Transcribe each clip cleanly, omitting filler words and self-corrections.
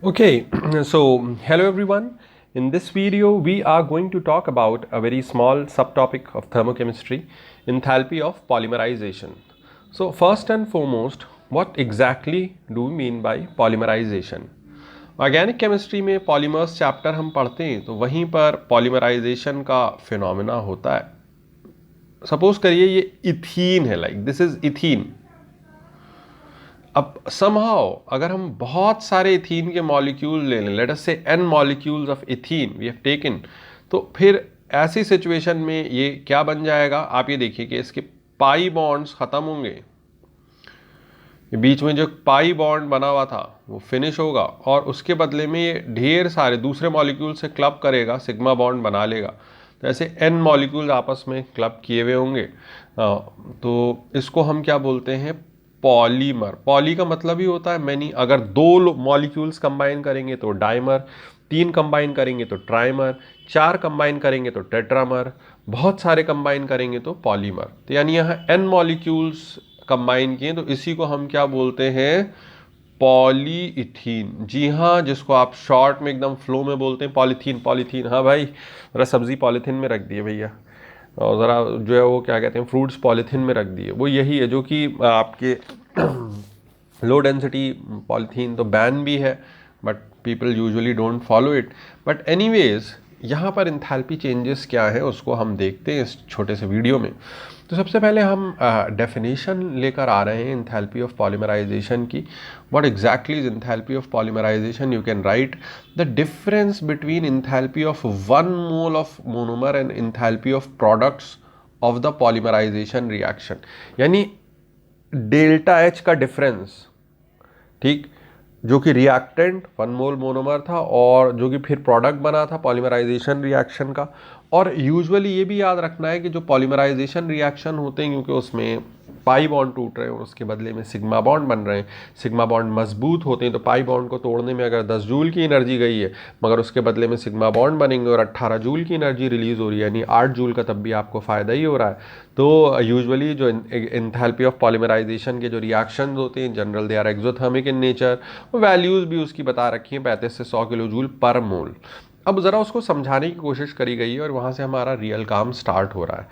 Okay, so hello everyone. In this video, we are going to talk about a very small subtopic of thermochemistry, enthalpy of polymerization. So first and foremost, what exactly do we mean by polymerization? Organic chemistry में polymers chapter हम पढ़ते हैं तो वहीं पर polymerisation का phenomena होता है। सपोज करिए ये इथीन है, लाइक दिस इज इथीन। अब समहाउ अगर हम बहुत सारे इथीन के मॉलिक्यूल ले लें, late us say n molecules of ethene we have taken, तो फिर ऐसी सिचुएशन में ये क्या बन जाएगा, आप ये देखिए कि इसके पाई बॉन्ड्स खत्म होंगे, बीच में जो पाई बॉन्ड बना हुआ था वो फिनिश होगा और उसके बदले में ये ढेर सारे दूसरे मॉलिक्यूल से क्लब करेगा, सिग्मा बॉन्ड बना लेगा। तो ऐसे n मॉलिक्यूल आपस में क्लब किए हुए होंगे। तो इसको हम क्या बोलते हैं, पॉलीमर। पॉली का मतलब ही होता है मैनी। अगर दो मॉलिक्यूल्स कंबाइन करेंगे तो डाइमर, तीन कंबाइन करेंगे तो ट्राइमर, चार कंबाइन करेंगे तो टेट्रामर, बहुत सारे कंबाइन करेंगे तो पॉलीमर। तो यानी यहाँ n मॉलिक्यूल्स कंबाइन किए तो इसी को हम क्या बोलते हैं, पॉलीइथीन। जी हाँ, जिसको आप शॉर्ट में एकदम फ्लो में बोलते हैं पॉलीथीन। पॉलीथीन, हाँ भाई, ज़रा सब्जी पॉलीथीन में रख दिए भैया, और ज़रा जो है वो क्या कहते हैं, फ्रूट्स पॉलीथीन में रख दिए। वो यही है जो कि आपके लो डेंसिटी पॉलीथीन तो बैन भी है, but people usually don't follow it. But anyways, यहाँ पर इंथैल्पी चेंजेस क्या है उसको हम देखते हैं इस छोटे से वीडियो में। तो सबसे पहले हम डेफिनेशन लेकर आ रहे हैं इंथैल्पी ऑफ पॉलीमराइजेशन की। What exactly is enthalpy of polymerization? You can write the difference between enthalpy of 1 mole of monomer and enthalpy of products of the polymerization reaction. यानी डेल्टा एच का difference, ठीक, जो कि reactant 1 मोल monomer था और जो कि फिर प्रोडक्ट बना था पॉलीमराइजेशन रिएक्शन का। और यूजुअली ये भी याद रखना है कि जो पॉलीमराइजेशन रिएक्शन होते हैं, क्योंकि उसमें पाई बॉन्ड टूट रहे हैं और उसके बदले में सिग्मा बॉन्ड बन रहे हैं, सिग्मा बॉन्ड मजबूत होते हैं, तो पाई बॉन्ड को तोड़ने में अगर 10 जूल की एनर्जी गई है, मगर उसके बदले में सिग्मा बॉन्ड बनेंगे और 18 जूल की एनर्जी रिलीज हो रही है, यानी 8 जूल का, तब भी आपको फ़ायदा ही हो रहा है। तो यूजुअली जो इंथैल्पी ऑफ पॉलीमराइजेशन के जो रिएक्शंस होते हैं, general they are exothermic in nature. Values भी उसकी बता रखी हैं, 35 से 100 किलो जूल पर मोल। अब ज़रा उसको समझाने की कोशिश करी गई है और वहाँ से हमारा रियल काम स्टार्ट हो रहा है।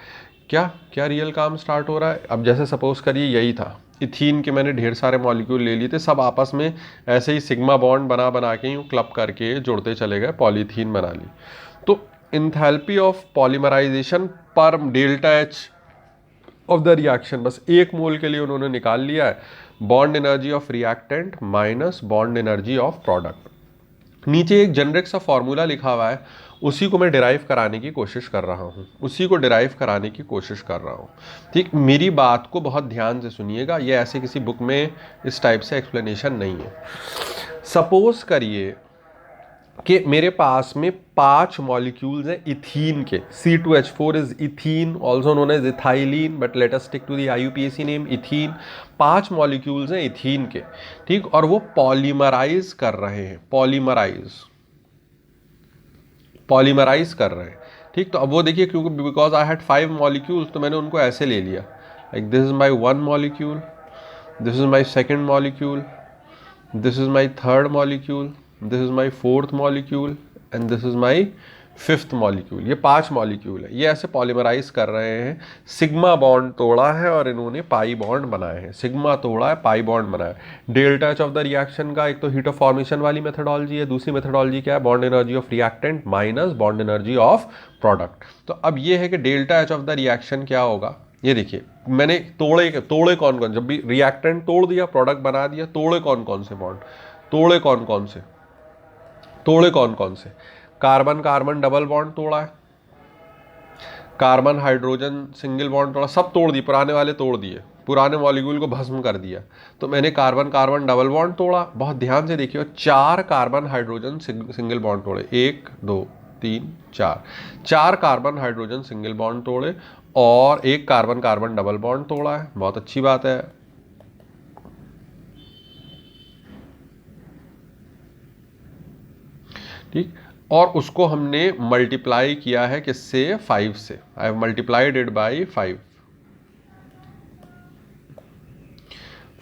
क्या क्या रियल काम स्टार्ट हो रहा है? अब जैसे सपोज करिए यही था इथीन के, मैंने ढेर सारे मॉलिक्यूल ले लिए थे, सब आपस में ऐसे ही सिग्मा बॉन्ड बना बना के यूँ क्लब करके जुड़ते चले गए, पॉलीथीन बना ली। तो इंथैल्पी ऑफ पॉलीमराइजेशन पर delta H of the reaction, बस 1 मोल के लिए उन्होंने निकाल लिया है, bond energy of reactant minus bond energy of product. नीचे एक जेनरिक सा फॉर्मूला लिखा हुआ है, उसी को मैं डिराइव कराने की कोशिश कर रहा हूँ, ठीक। मेरी बात को बहुत ध्यान से सुनिएगा, ये ऐसे किसी बुक में इस टाइप से एक्सप्लेनेशन नहीं है। सपोज करिए कि मेरे पास में 5 मॉलिक्यूल्स हैं इथीन के। C2H4 is ethene, also known as ethylene, but let us stick to the IUPAC name ethene. 5 molecules हैं इथीन के, ठीक, और वो पॉलीमराइज कर रहे हैं, पॉलीमराइज कर रहे हैं, ठीक। तो अब वो देखिए, क्योंकि बिकॉज आई हैड 5 मॉलिक्यूल्स, तो मैंने उनको ऐसे ले लिया, like this is my 1 molecule, this is my second molecule, this is my third molecule, this is my fourth molecule and this is my 5th molecule. ये 5 मॉलिक्यूल है, ये ऐसे पॉलीमराइज कर रहे हैं। सिग्मा बॉन्ड तोड़ा है और इन्होंने पाई बॉन्ड बनाए हैं, सिग्मा तोड़ा है, पाई बॉन्ड बनाया है। Delta H of the reaction का एक तो हीट ऑफ फॉर्मेशन वाली मेथडोलॉजी है, दूसरी मेथडोलॉजी क्या है, bond energy of reactant minus bond energy of product. तो अब ये है कि delta H of the reaction क्या होगा, ये देखिए, मैंने तोड़े कौन कौन, जब भी रिएक्टेंट तोड़ दिया, प्रोडक्ट बना दिया, तोड़े कौन कौन से बॉन्ड, तोड़े कौन कौन से, कार्बन कार्बन डबल बॉन्ड तोड़ा है, कार्बन हाइड्रोजन सिंगल बॉन्ड तोड़ा, सब तोड़ दिए, पुराने वाले तोड़ दिए, पुराने मॉलिक्यूल को भस्म कर दिया। तो मैंने कार्बन कार्बन डबल बॉन्ड तोड़ा, बहुत ध्यान से देखिए, 4 कार्बन हाइड्रोजन सिंगल बॉन्ड तोड़े, 1 2 3 4, 4 कार्बन हाइड्रोजन सिंगल बॉन्ड तोड़े और 1 कार्बन कार्बन डबल बॉन्ड तोड़ा है। बहुत अच्छी बात है, ठीक। और उसको हमने मल्टीप्लाई किया है किससे, 5 से। I have multiplied it by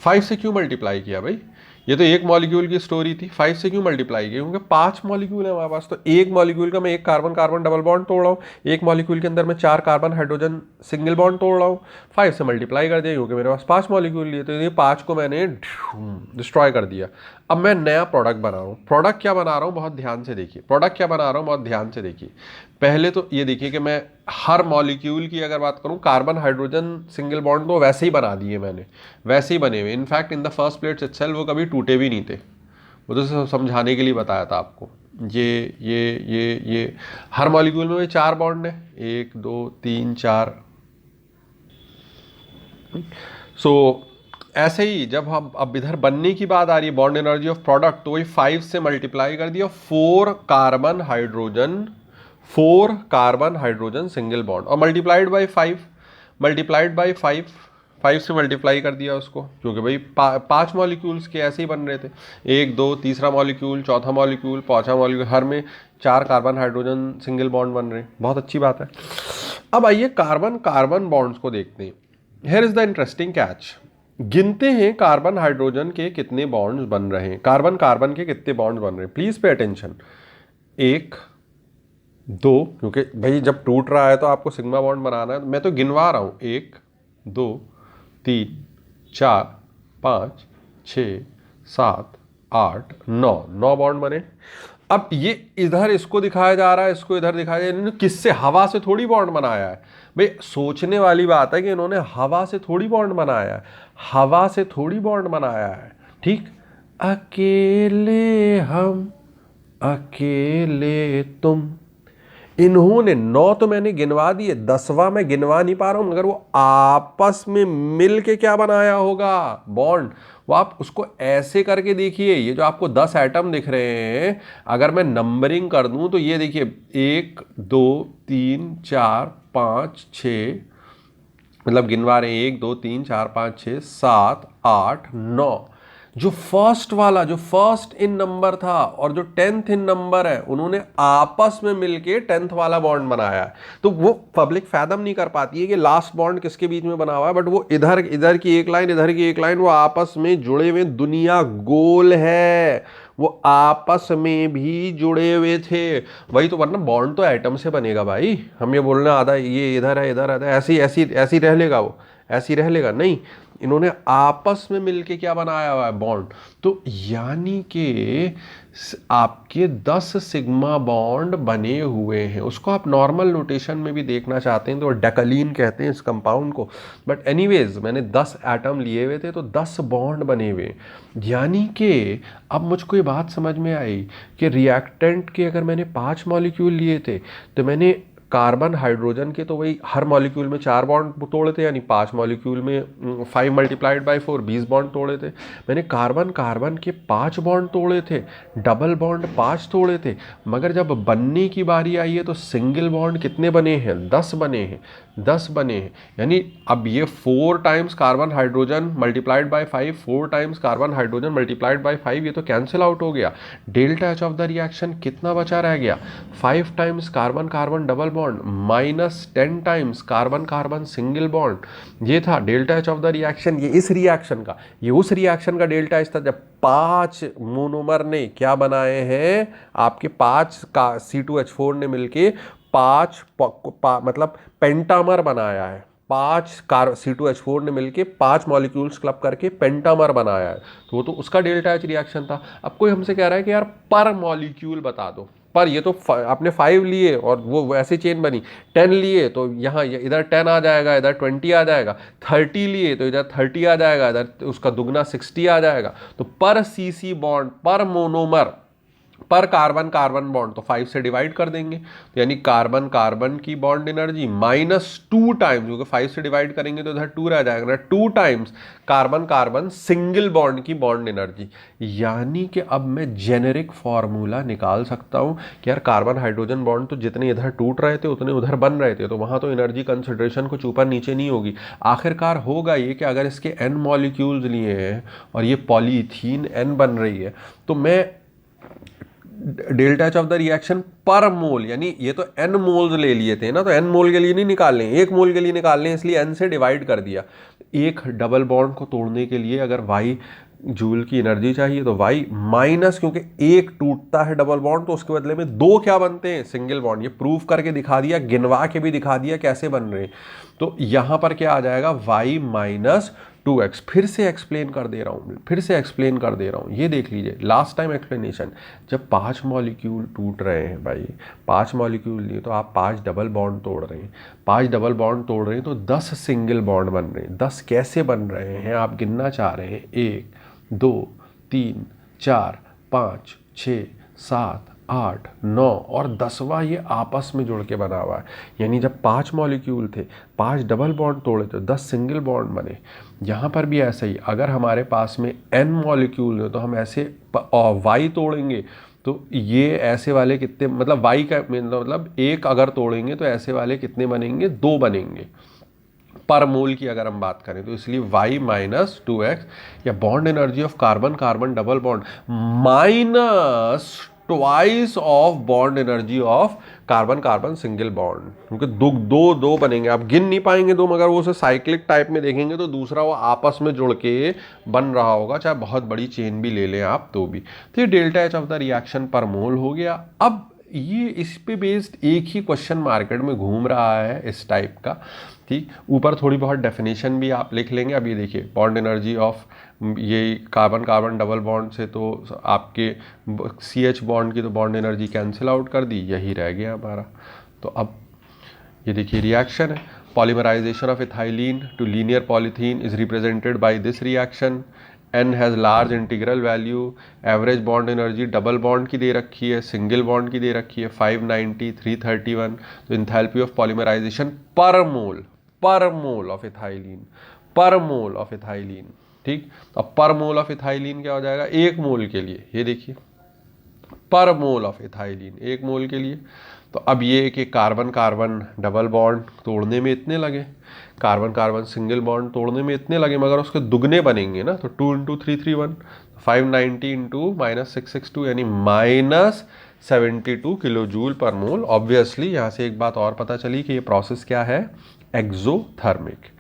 5 से क्यों मल्टीप्लाई किया भाई? ये तो एक मॉलिक्यूल की स्टोरी थी, 5 से क्यों मल्टीप्लाई की? क्योंकि 5 मॉलिक्यूल है हमारे पास, तो एक मॉलिक्यूल का मैं एक कार्बन कार्बन डबल बॉन्ड तोड़ रहा हूँ, एक मॉलिक्यूल के अंदर मैं 4 कार्बन हाइड्रोजन सिंगल बॉन्ड तोड़ रहा हूँ, 5 से मल्टीप्लाई कर दिया क्योंकि मेरे पास 5 मॉलिक्यूल लिए, तो ये 5 को मैंने डिस्ट्रॉय कर दिया। अब मैं नया प्रोडक्ट बना रहा हूँ। प्रोडक्ट क्या बना रहा हूँ, बहुत ध्यान से देखिए, प्रोडक्ट क्या बना रहा हूँ बहुत ध्यान से देखिए। पहले तो ये देखिए कि मैं हर मॉलिक्यूल की अगर बात करूँ, कार्बन हाइड्रोजन सिंगल बॉन्ड तो वैसे ही बना दिए मैंने, वैसे ही बने हुए, in fact in the first plates itself वो कभी टूटे भी नहीं थे, वो तो समझाने के लिए बताया था आपको। ये हर मॉलिक्यूल में 4 बॉन्ड है, 1 2 3 4। सो ऐसे ही जब हम अब इधर बनने की बात आ रही है बॉन्ड एनर्जी ऑफ प्रोडक्ट, तो वही 5 से मल्टीप्लाई कर दिया, 4 कार्बन हाइड्रोजन सिंगल बॉन्ड, और मल्टीप्लाइड बाई 5, मल्टीप्लाइड बाई 5 से मल्टीप्लाई कर दिया उसको, क्योंकि भाई 5 मॉलिक्यूल्स के ऐसे ही बन रहे थे, 1 2 तीसरा मॉलिक्यूल, चौथा मॉलिक्यूल, पांचवा मॉलिक्यूल, हर में 4 कार्बन हाइड्रोजन सिंगल बॉन्ड बन रहे हैं, बहुत अच्छी बात है। अब आइए कार्बन कार्बन बॉन्ड्स को देखते हैं। Here is the interesting catch. गिनते हैं कार्बन हाइड्रोजन के कितने बॉन्ड्स बन रहे हैं, कार्बन कार्बन के कितने बॉन्ड्स बन रहे हैं, प्लीज पे अटेंशन। 1 2, क्योंकि भाई जब टूट रहा है तो आपको सिग्मा बॉन्ड बनाना है, मैं तो गिनवा रहा हूँ, 1 2 3 4 5 6 7 8 9 बॉन्ड बने। अब ये इधर इसको दिखाया जा रहा है, इसको इधर दिखाया जा रहा है, इन्होंने किससे, हवा से थोड़ी बॉन्ड बनाया है। भाई सोचने वाली बात है कि इन्होंने हवा से थोड़ी बॉन्ड बनाया है, हवा से थोड़ी बॉन्ड बनाया है, ठीक। अकेले हम अकेले तुम, इन्होंने 9 तो मैंने गिनवा दिए, 10वां मैं गिनवा नहीं पा रहा हूं, मगर वो आपस में मिल के क्या बनाया होगा बॉन्ड, वो आप उसको ऐसे करके देखिए। ये जो आपको 10 एटम दिख रहे हैं, अगर मैं नंबरिंग कर दूं तो ये देखिए 1 2 3 4 5 6, मतलब गिनवा रहे हैं 1 2 3 4 5 6 7 8 9। जो फर्स्ट वाला, जो फर्स्ट इन नंबर था और जो 10th इन नंबर है, उन्होंने आपस में मिलके 10th वाला बॉन्ड बनाया है। तो वो पब्लिक फैदम नहीं कर पाती है कि लास्ट बॉन्ड किसके बीच में बना हुआ है, बट वो इधर इधर की एक लाइन, इधर की एक लाइन, वो आपस में जुड़े हुए, दुनिया गोल है, वो आपस में भी जुड़े हुए थे। वही तो, वरना बॉन्ड तो एटम से बनेगा भाई, हम ये बोलना आधा ये इधर है इधर है, ऐसी ऐसी ऐसी रह लेगा, वो ऐसी रह लेगा नहीं, इन्होंने आपस में मिलके क्या बनाया हुआ है बॉन्ड। तो यानी कि आपके 10 सिग्मा बॉन्ड बने हुए हैं। उसको आप नॉर्मल नोटेशन में भी देखना चाहते हैं तो डेकलीन कहते हैं इस कंपाउंड को, बट एनीवेज मैंने 10 एटम लिए हुए थे तो 10 बॉन्ड बने हुए। यानी कि अब मुझको ये बात समझ में आई कि रिएक्टेंट के अगर मैंने 5 मॉलिक्यूल लिए थे तो मैंने कार्बन हाइड्रोजन के तो वही हर मॉलिक्यूल में 4 बॉन्ड तोड़े थे, यानी 5 मॉलिक्यूल में 5 मल्टीप्लाइड बाई 4 20 बॉन्ड तोड़े थे। मैंने कार्बन कार्बन के 5 बॉन्ड तोड़े थे, डबल बॉन्ड 5 तोड़े थे, मगर जब बनने की बारी आई है तो सिंगल बॉन्ड कितने बने हैं, 10 बने हैं, 10 बने हैं। यानी अब ये 4 times carbon hydrogen multiplied by 5, 4 times carbon hydrogen multiplied by 5, ये तो कैंसिल आउट हो गया। Delta H of the reaction कितना बचा रह गया, 5 times carbon carbon double bond minus 10 times carbon carbon single bond. ये था delta H of the reaction, ये इस रिएक्शन का, ये उस रिएक्शन का डेल्टा एच था जब 5 मोनोमर ने क्या बनाए हैं, आपके 5 का C2H4 ने मिलके 5 मतलब पेंटामर बनाया है, 5 C2H4 ने मिलके 5 मॉलिक्यूल्स क्लब करके पेंटामर बनाया है, तो वो तो उसका डेल्टा एच रिएक्शन था। अब कोई हमसे कह रहा है कि यार पर मॉलिक्यूल बता दो, पर ये तो आपने 5 लिए और वो ऐसी चेन बनी, 10 लिए तो यहाँ इधर 10 आ जाएगा, इधर 20 आ जाएगा, 30 लिए तो इधर 30 आ जाएगा, इधर उसका दुगना 60 आ जाएगा। तो पर सीसी बॉन्ड, पर मोनोमर, पर कार्बन कार्बन बॉन्ड तो 5 से डिवाइड कर देंगे, तो यानी कार्बन कार्बन की बॉन्ड एनर्जी -2 टाइम्स, क्योंकि 5 से डिवाइड करेंगे तो इधर 2 रह जाएगा ना, 2 times carbon carbon single bond की बॉन्ड एनर्जी। यानी कि अब मैं जेनेरिक फॉर्मूला निकाल सकता हूं कि यार कार्बन हाइड्रोजन बॉन्ड तो जितने इधर टूट रहे थे उतने उधर बन रहे थे, तो वहां तो एनर्जी कंसिडरेशन कुछ ऊपर नीचे नहीं होगी। आखिरकार होगा ये कि अगर इसके n मॉलिक्यूल्स लिए हैं और ये पॉलीथीन n बन रही है, तो मैं delta H of the reaction पर मोल, यानी ये तो n मोल्स ले लिए थे ना, तो n मोल के लिए नहीं निकाल लें, 1 मोल के लिए निकाल लें, इसलिए n से डिवाइड कर दिया। एक डबल बॉन्ड को तोड़ने के लिए अगर y जूल की एनर्जी चाहिए, तो वाई माइनस, क्योंकि एक टूटता है डबल बॉन्ड तो उसके बदले में दो क्या बनते हैं, सिंगल बॉन्ड। ये प्रूव करके दिखा दिया, गिनवा के भी दिखा दिया कैसे बन रहे हैं। तो यहां पर क्या आ जाएगा, वाई माइनस 2x। फिर से एक्सप्लेन कर दे रहा हूँ, फिर से एक्सप्लेन कर दे रहा हूँ, ये देख लीजिए लास्ट टाइम एक्सप्लेनेशन। जब 5 मॉलिक्यूल टूट रहे हैं भाई, 5 मॉलिक्यूल लिए तो आप 5 डबल बॉन्ड तोड़ रहे हैं, 5 डबल बॉन्ड तोड़ रहे हैं तो 10 सिंगल बॉन्ड बन रहे हैं। 10 कैसे बन रहे हैं आप गिनना चाह रहे हैं, 1 2 3 4 5 6 7 8 9 और 10वां ये आपस में जुड़ के बना हुआ है। यानी जब 5 मॉलिक्यूल थे, 5 डबल बॉन्ड तोड़े तो 10 सिंगल बॉन्ड बने। यहाँ पर भी ऐसा ही, अगर हमारे पास में n मॉलिक्यूल है तो हम ऐसे y तोड़ेंगे तो ये ऐसे वाले कितने, मतलब y का मतलब एक अगर तोड़ेंगे तो ऐसे वाले कितने बनेंगे, 2 बनेंगे पर मोल की अगर हम बात करें तो। इसलिए y माइनस 2x, या bond energy of carbon carbon double bond minus twice of bond energy of carbon carbon single bond, क्योंकि दो बनेंगे। आप गिन नहीं पाएंगे दो, मगर वो उसे साइक्लिक टाइप में देखेंगे तो दूसरा वो आपस में जुड़ के बन रहा होगा, चाहे बहुत बड़ी चेन भी ले लें आप तो भी। तो ये delta H of the reaction पर मोल हो गया। अब ये इस पे बेस्ड एक ही क्वेश्चन मार्केट में घूम रहा है इस टाइप का, ठीक। ऊपर थोड़ी बहुत डेफिनेशन भी आप लिख लेंगे। अब ये देखिए, बॉन्ड एनर्जी ऑफ ये कार्बन कार्बन डबल बॉन्ड से तो आपके CH बॉन्ड की तो बॉन्ड एनर्जी कैंसिल आउट कर दी, यही रह गया हमारा। तो अब ये देखिए रिएक्शन है, polymerisation of ethylene to linear polythene is represented by this reaction. N has large integral value. Average bond energy double bond की दे रखी है, सिंगल बॉन्ड की दे रखी है 590 331। तो इंथैल्पी ऑफ पॉलीमराइजेशन पर मोल ऑफ इथाइलिन, पर मोल ऑफ इथाइलिन, ठीक। अब पर मोल ऑफ इथाइलिन क्या हो जाएगा, 1 मोल के लिए, ये देखिए पर मोल ऑफ इथाइलिन 1 मोल के लिए। तो अब ये कि कार्बन कार्बन डबल बॉन्ड तोड़ने में इतने लगे, कार्बन कार्बन सिंगल बॉन्ड तोड़ने में इतने लगे, मगर उसके दुगने बनेंगे ना, तो 2 × 331, 590 इंटू -662 यानी -72 किलो जूल पर मोल। ऑब्वियसली यहाँ से एक बात और पता चली कि ये प्रोसेस क्या है, exothermic.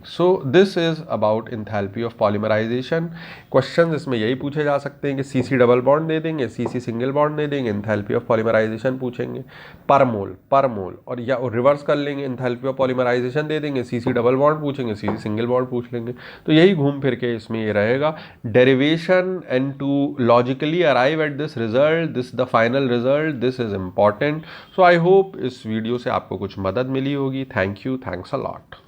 So this is about enthalpy of polymerisation. Question इसमें यही पूछे जा सकते हैं कि CC डबल बॉन्ड दे देंगे, CC सिंगल बॉन्ड दे देंगे, इंथैल्पी ऑफ पॉलीमराइजेशन पूछेंगे पर मोल, और या रिवर्स कर लेंगे, इंथैल्पी ऑफ पॉलीमराइजेशन दे देंगे, CC डबल बॉन्ड पूछेंगे, CC सिंगल बॉन्ड पूछ लेंगे। तो यही घूम फिर के इसमें ये रहेगा derivation, and to logically arrive at this result, this the final result, this is important. So I hope इस वीडियो से आपको कुछ मदद मिली होगी। Thank you, thanks a lot.